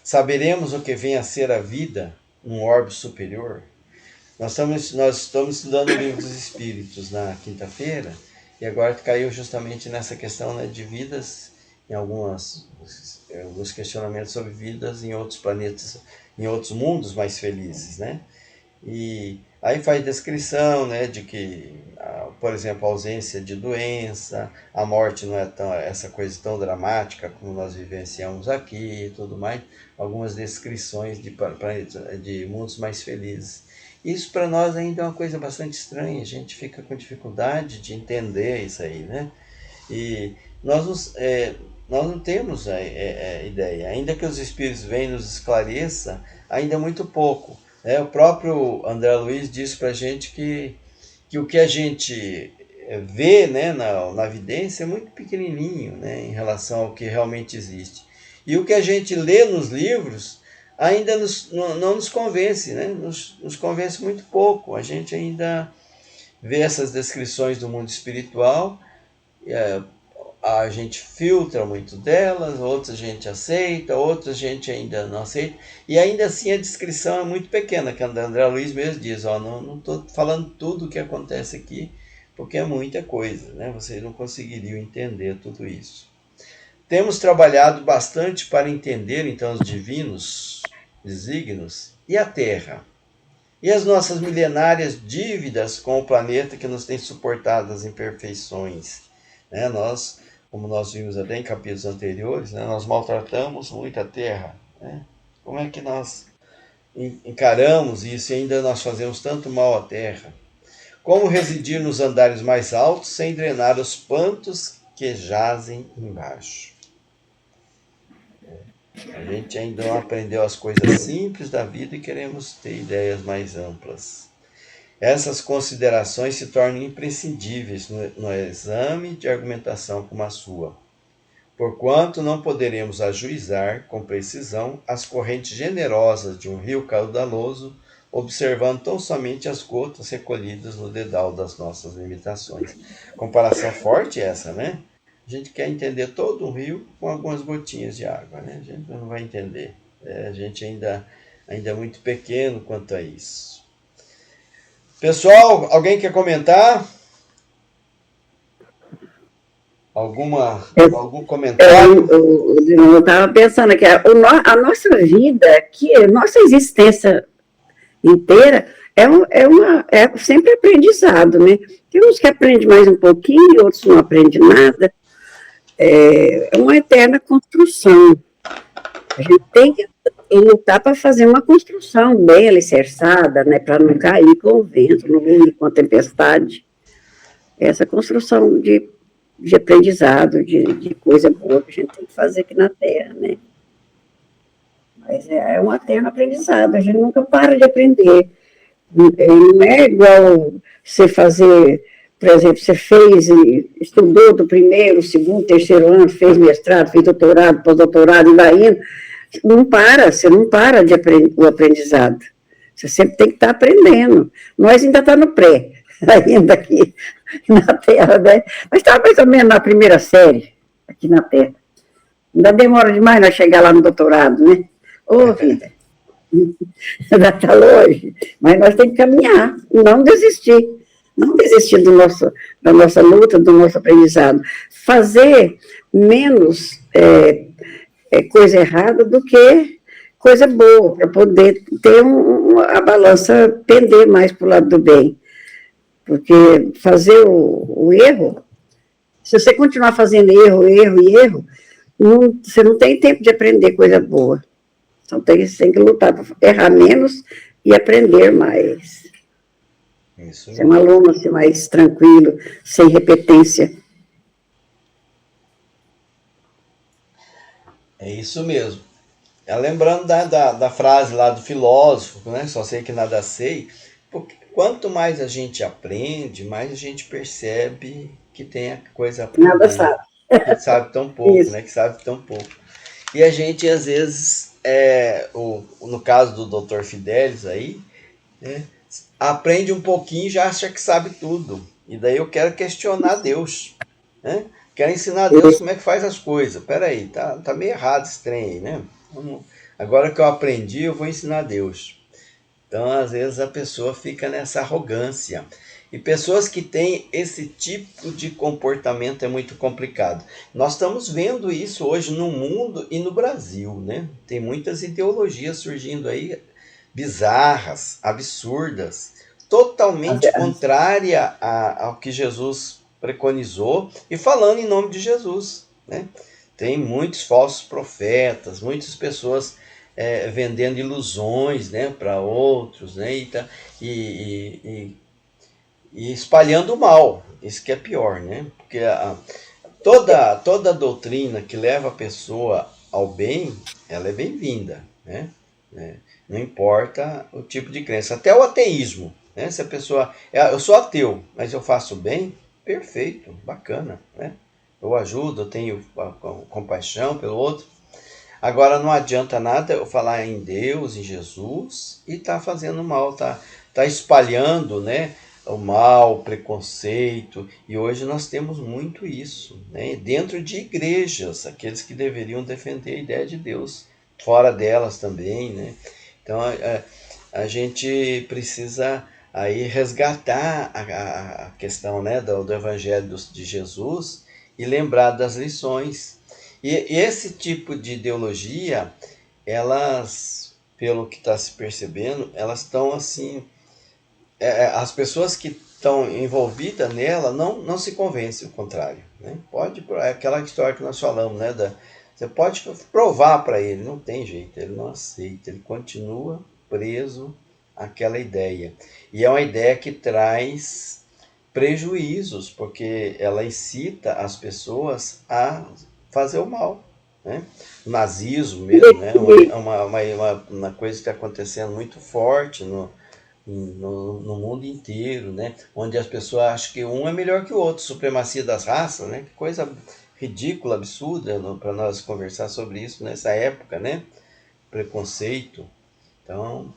Saberemos o que vem a ser a vida num orbe superior? Nós estamos estudando o Livro dos Espíritos na quinta-feira, e agora caiu justamente nessa questão, né, de vidas, em alguns questionamentos sobre vidas em outros planetas, em outros mundos mais felizes, né? E aí faz descrição, né, de que, por exemplo, a ausência de doença, a morte não é essa coisa tão dramática como nós vivenciamos aqui e tudo mais, algumas descrições de mundos mais felizes. Isso para nós ainda é uma coisa bastante estranha, a gente fica com dificuldade de entender isso aí, né? E nós não temos a ideia, ainda que os Espíritos venham e nos esclareça, ainda é muito pouco. O próprio André Luiz diz para a gente que o que a gente vê, né, na vidência é muito pequenininho, né, em relação ao que realmente existe. E o que a gente lê nos livros ainda não nos convence, né, nos convence muito pouco. A gente ainda vê essas descrições do mundo espiritual, a gente filtra muito delas, outras a gente aceita, outras a gente ainda não aceita, e ainda assim a descrição é muito pequena, que André Luiz mesmo diz, não estou falando tudo o que acontece aqui, porque é muita coisa, né? Vocês não conseguiriam entender tudo isso. Temos trabalhado bastante para entender, então, os divinos desígnios e a Terra, e as nossas milenárias dívidas com o planeta que nos tem suportado as imperfeições, né? Como nós vimos até em capítulos anteriores, né, nós maltratamos muito a Terra, né? Como é que nós encaramos isso e ainda nós fazemos tanto mal à Terra? Como residir nos andares mais altos sem drenar os pantos que jazem embaixo? A gente ainda não aprendeu as coisas simples da vida e queremos ter ideias mais amplas. Essas considerações se tornam imprescindíveis no exame de argumentação como a sua, porquanto não poderemos ajuizar com precisão as correntes generosas de um rio caudaloso, observando tão somente as gotas recolhidas no dedal das nossas limitações. Comparação forte essa, né? A gente quer entender todo um rio com algumas gotinhas de água, né? A gente não vai entender. A gente ainda é muito pequeno quanto a isso. Pessoal, alguém quer comentar? Algum comentário? Eu estava pensando que a nossa vida aqui, a nossa existência inteira é sempre aprendizado, né? Tem uns que aprendem mais um pouquinho, outros não aprendem nada. É uma eterna construção. A gente tem que lutar para fazer uma construção bem alicerçada, né? Para não cair com o vento, não ir com a tempestade. Essa construção de aprendizado, de coisa boa que a gente tem que fazer aqui na Terra, né? Mas é um eterno aprendizado, a gente nunca para de aprender. Não é igual você fazer, por exemplo, você estudou do primeiro, segundo, terceiro ano, fez mestrado, fez doutorado, pós-doutorado, e vai indo. Você não para de aprender o aprendizado. Você sempre tem que estar aprendendo. Nós ainda estamos no pré, ainda aqui na Terra, né? Mas estava mais ou menos na primeira série, aqui na Terra. Ainda demora demais nós chegar lá no doutorado, né? Ô, vida, ainda está longe, mas nós temos que caminhar, não desistir. Não desistir da nossa luta, do nosso aprendizado. Fazer menos coisa errada do que coisa boa, para poder ter a balança pender mais para o lado do bem. Porque fazer o erro, se você continuar fazendo erro, você não tem tempo de aprender coisa boa. Então você tem que lutar para errar menos e aprender mais. Isso. Ser um aluno assim, mais tranquilo, sem repetência. É isso mesmo. Lembrando da frase lá do filósofo, né? Só sei que nada sei. Porque quanto mais a gente aprende, mais a gente percebe que tem a coisa a aprender. Nada sabe. Que sabe tão pouco, Isso. né? Que sabe tão pouco. E a gente, às vezes, no caso do Dr. Fidelis aí, né, aprende um pouquinho e já acha que sabe tudo. E daí eu quero questionar Deus, né? Quero ensinar a Deus como é que faz as coisas. Peraí, tá meio errado esse trem aí, né? Agora que eu aprendi, eu vou ensinar a Deus. Então, às vezes, a pessoa fica nessa arrogância. E pessoas que têm esse tipo de comportamento é muito complicado. Nós estamos vendo isso hoje no mundo e no Brasil, né? Tem muitas ideologias surgindo aí, bizarras, absurdas, totalmente contrária ao que Jesus preconizou e falando em nome de Jesus, né? Tem muitos falsos profetas, muitas pessoas vendendo ilusões, né, para outros, né, e espalhando o mal. Isso que é pior, né? Porque toda doutrina que leva a pessoa ao bem, ela é bem-vinda, né? Não importa o tipo de crença. Até o ateísmo, né? Se a pessoa... Eu sou ateu, mas eu faço bem, perfeito, bacana, né? Eu ajudo, eu tenho compaixão pelo outro. Agora não adianta nada eu falar em Deus, em Jesus, e tá fazendo mal, tá espalhando, né, o mal, o preconceito. E hoje nós temos muito isso, né, dentro de igrejas, aqueles que deveriam defender a ideia de Deus, fora delas também, né. Então a gente precisa aí resgatar a questão, né, do Evangelho de Jesus e lembrar das lições. E esse tipo de ideologia, elas, pelo que está se percebendo, elas estão assim, as pessoas que estão envolvidas nela não se convencem, o contrário, né? Pode, é aquela história que nós falamos, né? Você pode provar para ele, não tem jeito, ele não aceita, ele continua preso àquela ideia. E é uma ideia que traz prejuízos, porque ela incita as pessoas a fazer o mal, né? O nazismo mesmo, né? Uma coisa que está acontecendo muito forte no mundo inteiro, né? Onde as pessoas acham que um é melhor que o outro, supremacia das raças, né? Que coisa ridícula, absurda, para nós conversar sobre isso nessa época, né? Preconceito. Então,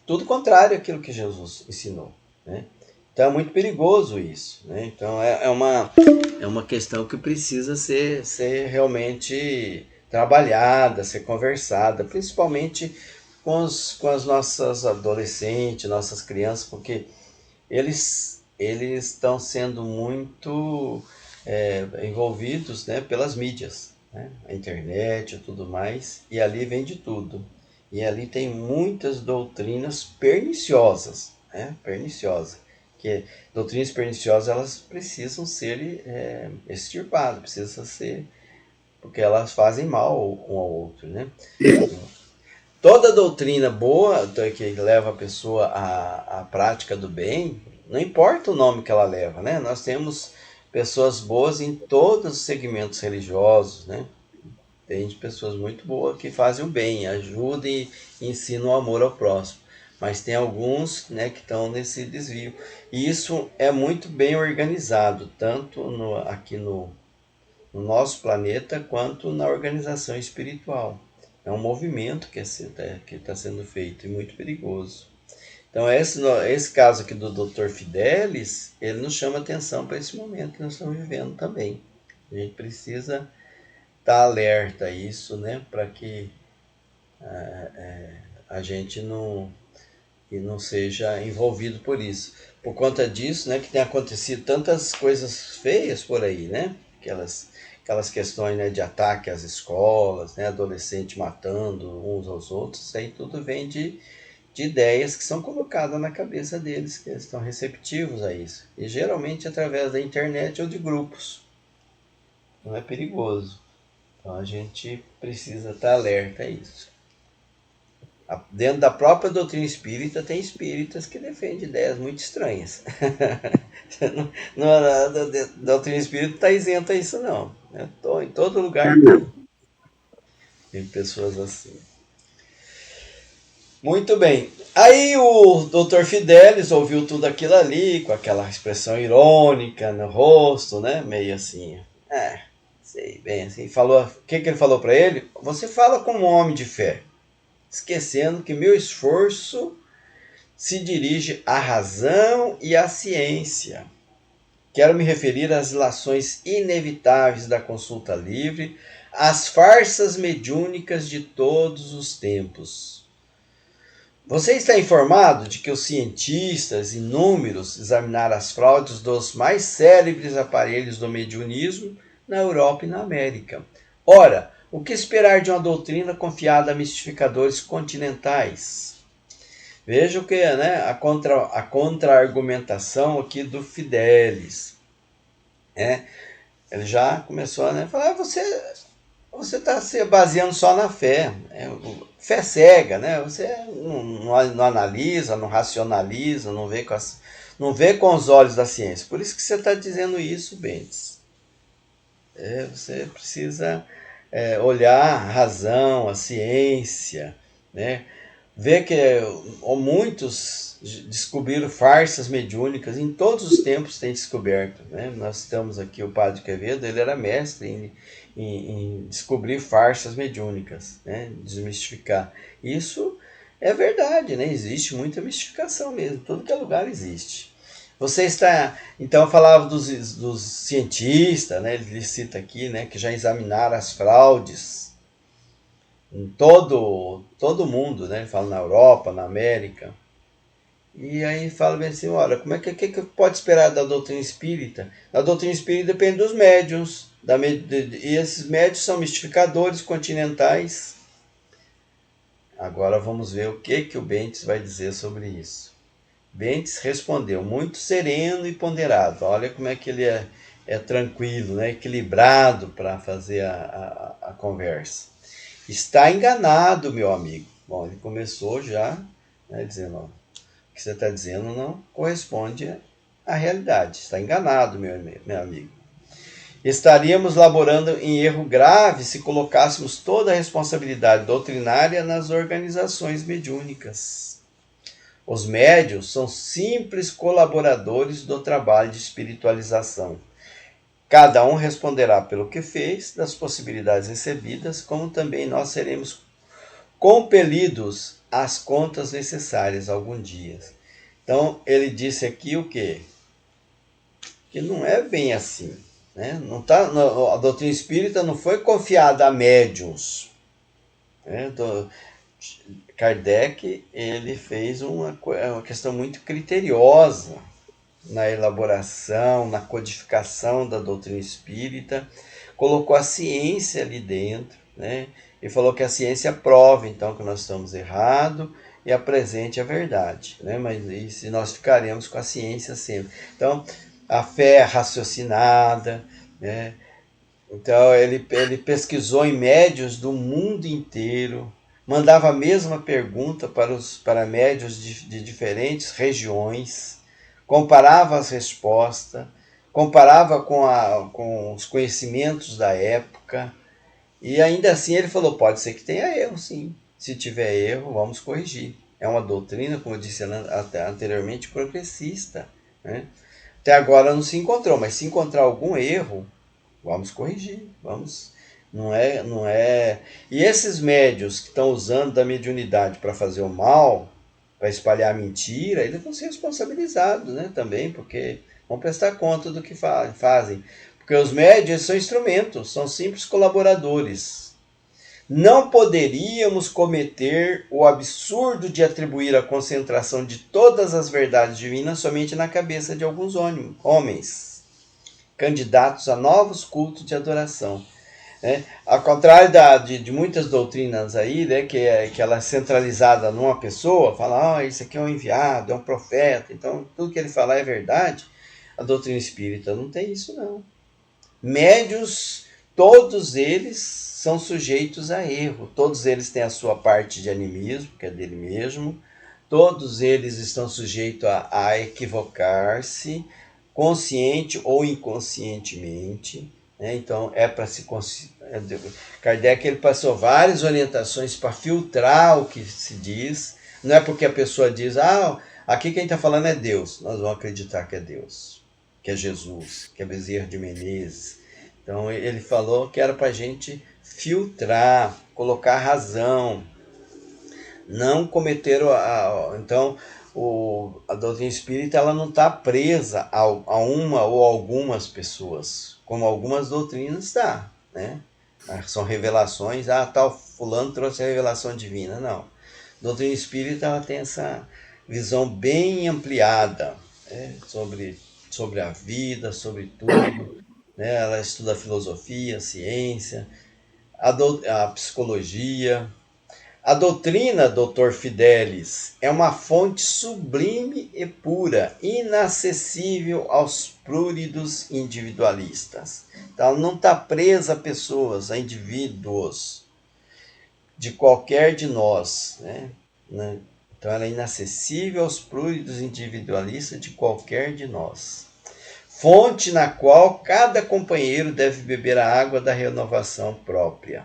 tudo contrário àquilo que Jesus ensinou, né? Então é muito perigoso isso, né? Então é uma questão que precisa ser realmente trabalhada, ser conversada, principalmente com as nossas adolescentes, nossas crianças, porque eles estão sendo muito envolvidos, né, pelas mídias, né? A internet e tudo mais, e ali vem de tudo. E ali tem muitas doutrinas perniciosas, né? Perniciosas. Que doutrinas perniciosas, elas precisam ser extirpadas, precisam ser, porque elas fazem mal um ao outro, né? Toda doutrina boa que leva a pessoa à prática do bem, não importa o nome que ela leva, né? Nós temos pessoas boas em todos os segmentos religiosos, né? Tem pessoas muito boas que fazem o bem, ajudam e ensinam o amor ao próximo. Mas tem alguns, né, que estão nesse desvio. E isso é muito bem organizado, tanto aqui no nosso planeta, quanto na organização espiritual. É um movimento que está sendo feito e muito perigoso. Então, esse caso aqui do Dr. Fidelis, ele nos chama atenção para esse momento que nós estamos vivendo também. A gente precisa estar alerta a isso, né, para que a gente não seja envolvido por isso. Por conta disso, né, que tem acontecido tantas coisas feias por aí, né? Aquelas questões, né, de ataque às escolas, né, adolescente matando uns aos outros, isso aí tudo vem de ideias que são colocadas na cabeça deles, que eles estão receptivos a isso. E geralmente através da internet ou de grupos. Não é perigoso. Então a gente precisa estar alerta a isso. Dentro da própria doutrina espírita, tem espíritas que defendem ideias muito estranhas. A doutrina espírita não está isenta a isso, não. Em todo lugar tem pessoas assim. Muito bem. Aí o Dr. Fidelis ouviu tudo aquilo ali, com aquela expressão irônica no rosto, né? Meio assim, Sei bem assim, falou, o que ele falou para ele? Você fala como um homem de fé, esquecendo que meu esforço se dirige à razão e à ciência. Quero me referir às relações inevitáveis da consulta livre, às farsas mediúnicas de todos os tempos. Você está informado de que os cientistas inúmeros examinaram as fraudes dos mais célebres aparelhos do mediunismo na Europa e na América. Ora, o que esperar de uma doutrina confiada a mistificadores continentais? Veja o que é, né? A contra-argumentação aqui do Fidelis. Ele já começou a falar, você está se baseando só na fé. Fé cega, né? Você não analisa, não racionaliza, não vê com os olhos da ciência. Por isso que você está dizendo isso, Bentes. Você precisa olhar a razão, a ciência, né? Ver que muitos descobriram farsas mediúnicas, em todos os tempos tem descoberto, né? Nós estamos aqui, o Padre Quevedo, ele era mestre em descobrir farsas mediúnicas, né? Desmistificar. Isso é verdade, né? Existe muita mistificação mesmo, todo que é lugar existe. Você está, então eu falava dos cientistas, né? Ele cita aqui, né, que já examinaram as fraudes em todo o mundo, né? Ele fala na Europa, na América. E aí fala bem assim, olha, como que pode esperar da doutrina espírita? A doutrina espírita depende dos médiuns, e esses médiuns são mistificadores continentais. Agora vamos ver o que o Bentes vai dizer sobre isso. Bentes respondeu, muito sereno e ponderado. Olha como é que ele é tranquilo, né? Equilibrado para fazer a conversa. Está enganado, meu amigo. Bom, ele começou já, né, dizendo, ó, o que você está dizendo não corresponde à realidade. Está enganado, meu amigo. Estaríamos laborando em erro grave se colocássemos toda a responsabilidade doutrinária nas organizações mediúnicas. Os médiuns são simples colaboradores do trabalho de espiritualização. Cada um responderá pelo que fez, das possibilidades recebidas, como também nós seremos compelidos às contas necessárias algum dia. Então, ele disse aqui o quê? Que não é bem assim, né? A doutrina espírita não foi confiada a médiuns, né? Kardec, ele fez uma questão muito criteriosa na elaboração, na codificação da doutrina espírita, colocou a ciência ali dentro, né? E falou que a ciência prova, então, que nós estamos errados e apresente a verdade, né? Mas e se nós ficaremos com a ciência sempre. Então, a fé raciocinada, né? Então, ele pesquisou em médiuns do mundo inteiro, mandava a mesma pergunta para médiuns de diferentes regiões, comparava as respostas, comparava com os conhecimentos da época, e ainda assim ele falou, pode ser que tenha erro, sim. Se tiver erro, vamos corrigir. É uma doutrina, como eu disse anteriormente, progressista, né? Até agora não se encontrou, mas se encontrar algum erro, vamos corrigir, vamos... Não é. E esses médios que estão usando da mediunidade para fazer o mal, para espalhar a mentira, eles vão ser responsabilizados, né, também, porque vão prestar conta do que fazem. Porque os médios são instrumentos, são simples colaboradores. Não poderíamos cometer o absurdo de atribuir a concentração de todas as verdades divinas somente na cabeça de alguns homens, candidatos a novos cultos de adoração. Ao contrário de muitas doutrinas aí, né, que ela é centralizada numa pessoa, fala, isso aqui é um enviado, é um profeta, então tudo que ele falar é verdade. A doutrina espírita não tem isso, não. Médios, todos eles são sujeitos a erro, todos eles têm a sua parte de animismo, que é dele mesmo, todos eles estão sujeitos a equivocar-se, consciente ou inconscientemente. Então, para se... Kardec ele passou várias orientações para filtrar o que se diz. Não é porque a pessoa diz, aqui quem está falando é Deus. Nós vamos acreditar que é Deus, que é Jesus, que é Bezerra de Menezes, Então ele falou que era para a gente filtrar, colocar razão, não cometer então a doutrina espírita ela não está presa a uma ou algumas pessoas, como algumas doutrinas está, né? São revelações, tal fulano trouxe a revelação divina, não. A doutrina espírita ela tem essa visão bem ampliada, né? sobre a vida, sobre tudo, né? Ela estuda a filosofia, a ciência, a psicologia. A doutrina, Dr. Fidelis, é uma fonte sublime e pura, inacessível aos pruridos individualistas. Então, ela não está presa a pessoas, a indivíduos de qualquer de nós, né? Então, ela é inacessível aos pruridos individualistas de qualquer de nós. Fonte na qual cada companheiro deve beber a água da renovação própria.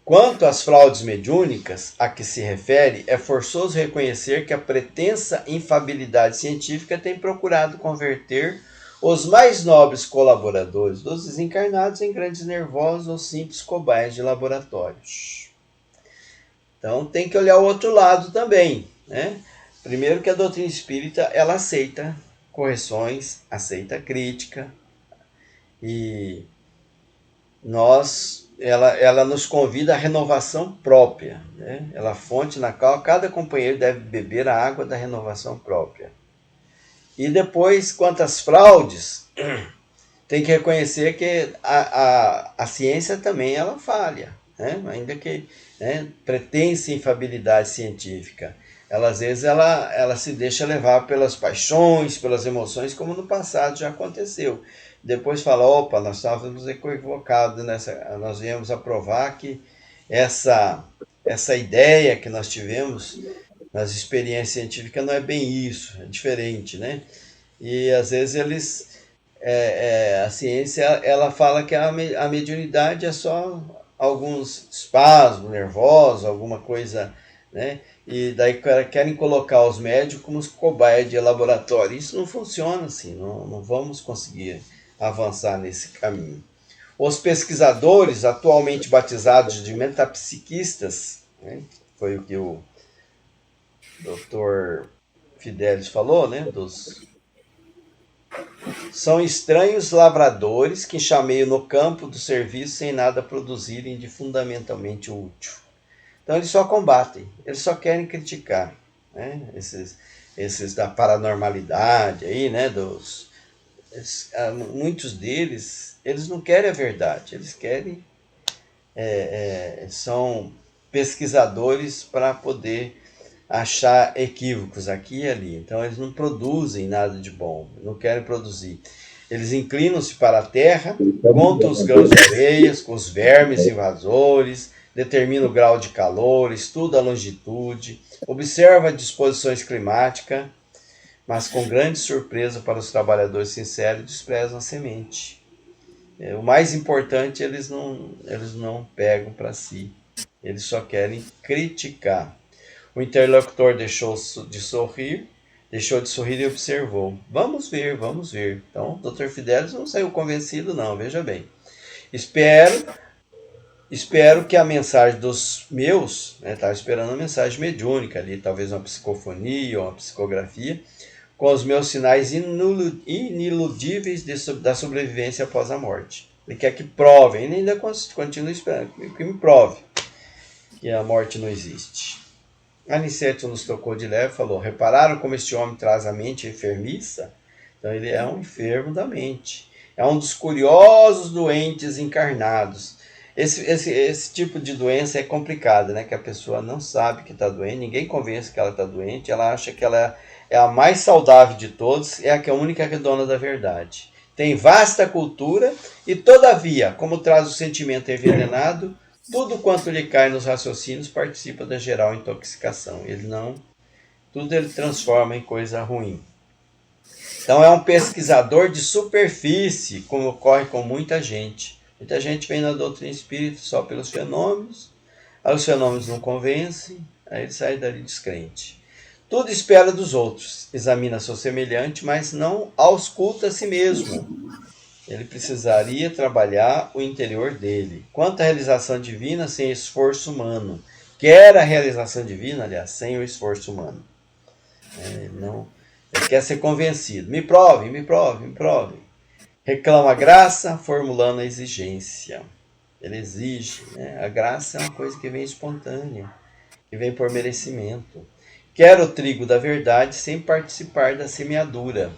Quanto às fraudes mediúnicas a que se refere, é forçoso reconhecer que a pretensa infabilidade científica tem procurado converter os mais nobres colaboradores dos desencarnados em grandes nervosos ou simples cobaias de laboratórios. Então tem que olhar o outro lado também, né? Primeiro que a doutrina espírita ela aceita correções, aceita crítica e ela nos convida à renovação própria, né? Ela é a fonte na qual cada companheiro deve beber a água da renovação própria. E depois, quanto às fraudes, tem que reconhecer que a ciência também ela falha, né? Ainda que, né, pretensa infabilidade científica. Às vezes ela se deixa levar pelas paixões, pelas emoções, como no passado já aconteceu. Depois fala, opa, nós estávamos equivocados nós viemos a provar que essa ideia que nós tivemos nas experiências científicas não é bem isso, é diferente, né? E às vezes a ciência ela fala que a mediunidade é só alguns espasmos nervosos, alguma coisa, né? E daí querem colocar os médicos como cobaias de laboratório. Isso não funciona assim, não vamos conseguir avançar nesse caminho. Os pesquisadores, atualmente batizados de metapsiquistas, né, foi o que o Dr. Fidelis falou, né, são estranhos lavradores que chameiam no campo do serviço sem nada produzirem de fundamentalmente útil. Então eles só combatem, eles só querem criticar, né, esses da paranormalidade aí, né, muitos deles, eles não querem a verdade, eles querem, são pesquisadores para poder achar equívocos aqui e ali. Então eles não produzem nada de bom, não querem produzir. Eles inclinam-se para a terra, contam os grãos de areias, com os vermes invasores, determina o grau de calor, estuda a longitude, observa as disposições climáticas, mas com grande surpresa para os trabalhadores sinceros, desprezam a semente. O mais importante eles não pegam para si, eles só querem criticar. O interlocutor deixou de sorrir e observou. Vamos ver. Então, o Dr. Fidelis não saiu convencido não, veja bem. Espero que a mensagem dos meus, estava esperando uma mensagem mediúnica ali, talvez uma psicofonia ou uma psicografia, com os meus sinais iniludíveis da sobrevivência após a morte. Ele quer que provem, ele ainda continua esperando, que me prove que a morte não existe. Aniceto nos tocou de leve e falou, repararam como este homem traz a mente enfermiça? Então ele é um enfermo da mente. É um dos curiosos doentes encarnados. Esse tipo de doença é complicada, né? Que a pessoa não sabe que está doente, ninguém convence que ela está doente, ela acha que ela é a mais saudável de todos, é a única que é dona da verdade. Tem vasta cultura e, todavia, como traz o sentimento envenenado, tudo quanto lhe cai nos raciocínios participa da geral intoxicação. Tudo ele transforma em coisa ruim. Então é um pesquisador de superfície, como ocorre com muita gente. Muita gente vem na doutrina espírita só pelos fenômenos, aí os fenômenos não convencem, aí ele sai dali descrente. Tudo espera dos outros, examina seu semelhante, mas não ausculta a si mesmo. Ele precisaria trabalhar o interior dele. Quanto à realização divina sem esforço humano. Quer a realização divina, aliás, sem o esforço humano. Ele quer ser convencido. Me prove, me prove, me prove. Reclama a graça, formulando a exigência. Ele exige. A graça é uma coisa que vem espontânea, que vem por merecimento. Quer o trigo da verdade sem participar da semeadura.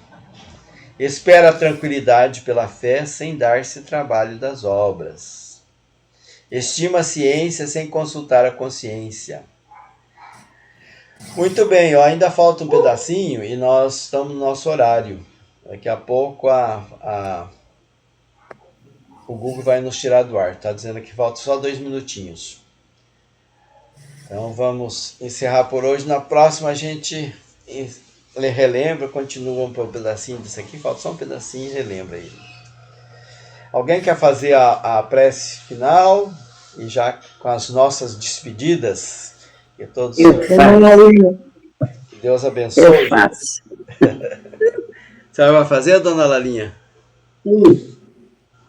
Espera a tranquilidade pela fé sem dar-se trabalho das obras. Estima a ciência sem consultar a consciência. Muito bem, ainda falta um pedacinho e nós estamos no nosso horário. Daqui a pouco o Google vai nos tirar do ar. Está dizendo que falta só 2 minutinhos. Então vamos encerrar por hoje. Na próxima a gente relembra, continua um pedacinho disso aqui. Falta só um pedacinho e relembra aí. Alguém quer fazer a prece final? E já com as nossas despedidas? Que todos que Deus abençoe. Eu faço. Você vai fazer, dona Lalinha? Sim.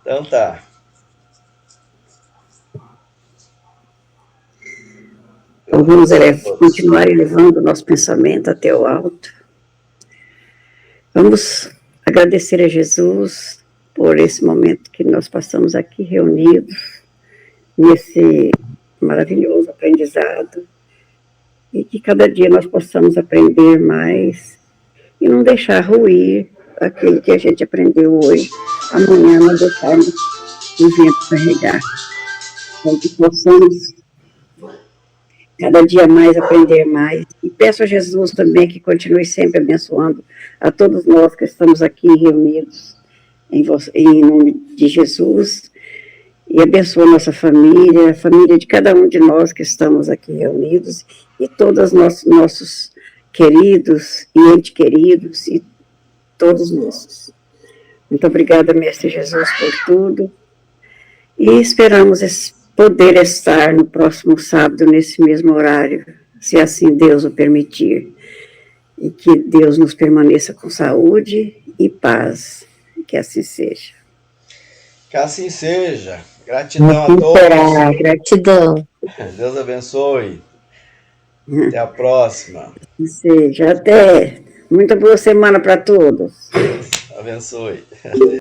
Então tá. Então vamos continuar elevando o nosso pensamento até o alto. Vamos agradecer a Jesus por esse momento que nós passamos aqui reunidos, nesse maravilhoso aprendizado, e que cada dia nós possamos aprender mais e não deixar ruir aquilo que a gente aprendeu hoje, amanhã não deixarmos o vento carregar. Então que possamos cada dia mais aprender mais. E peço a Jesus também que continue sempre abençoando a todos nós que estamos aqui reunidos em nome de Jesus, e abençoa a nossa família, a família de cada um de nós que estamos aqui reunidos, e todos nossos queridos e entes queridos, e todos nossos. Muito obrigada, Mestre Jesus, por tudo, e esperamos poder estar no próximo sábado, nesse mesmo horário, se assim Deus o permitir, e que Deus nos permaneça com saúde e paz, que assim seja. Que assim seja. Gratidão a todos. Gratidão. Deus abençoe. Até a próxima. Que seja. Até. Muita boa semana para todos. Abençoe.